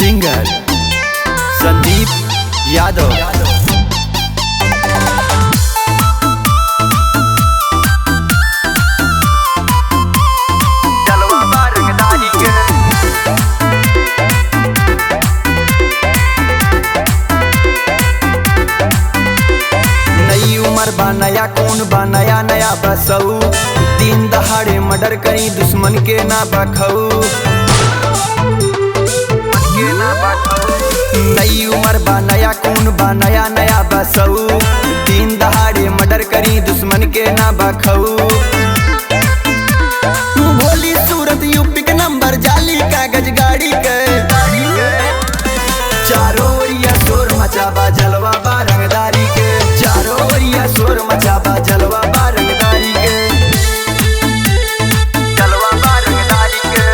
Singer Sandeep Yadav. नई उम्र बा नया कौन बा नया नया बसऊ, दिन दहाड़े मर्डर करी दुश्मन के ना बखऊ। नई उम्र बा नया कौन बा नया नया बसऊ, दिन दहाड़े मर्डर करी दुश्मन के ना बखऊ। भोली सूरत यूपी के नंबर जाली कागज गाड़ी के, चारों ओरिया शोर मचाबा जलवा बा रंगदारी के, चारों ओरिया शोर मचाबा जलवा बा रंगदारी के, जलवा बा रंगदारी के।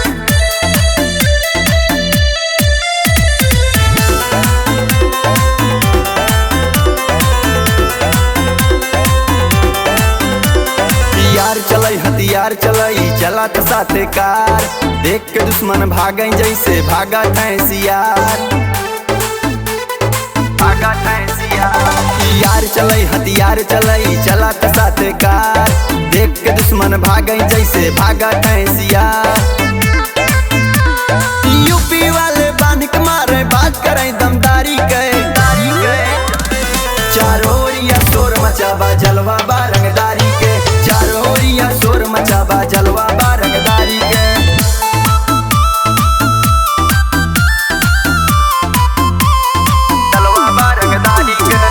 यार चलई हथियार चलई चलत साथे कार, देख के दुश्मन भागई जैसे भागा सियार, भागा सियार। यार चलई हथियार चलई चलत साथे कार, देख के दुश्मन भागई जैसे भागा सियार। यूपी वाले बांध के मारे बात करे दमदारी के, चारों ओरिया शोर मचाबा जलवा बा रंगदारी के, चारों ओरिया शोर मचाबा जलवा बा रंगदारी के। जलवा बा रंगदारी के।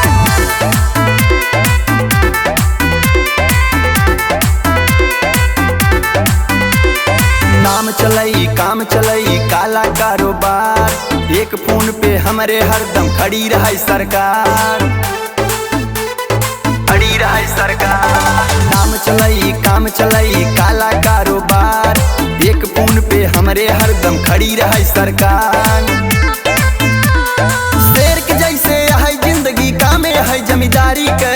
नाम चलई काम चलई काला कारोबार, एक फोन पे हमरे हरदम खड़ी रही सरकार, खड़ी रही सरकार। नाम चलई काम चलई काला कारोबार, एक फोन पे हमरे हरदम खड़ी रही सरकार। शेर के जैसे है जिंदगी कामे है जमींदारी के,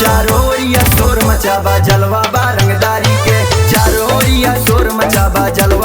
चारों ओरिया शोर मचाबा जलवा बा रंगदारी के, चारों ओरिया शोर मचाबा जलवा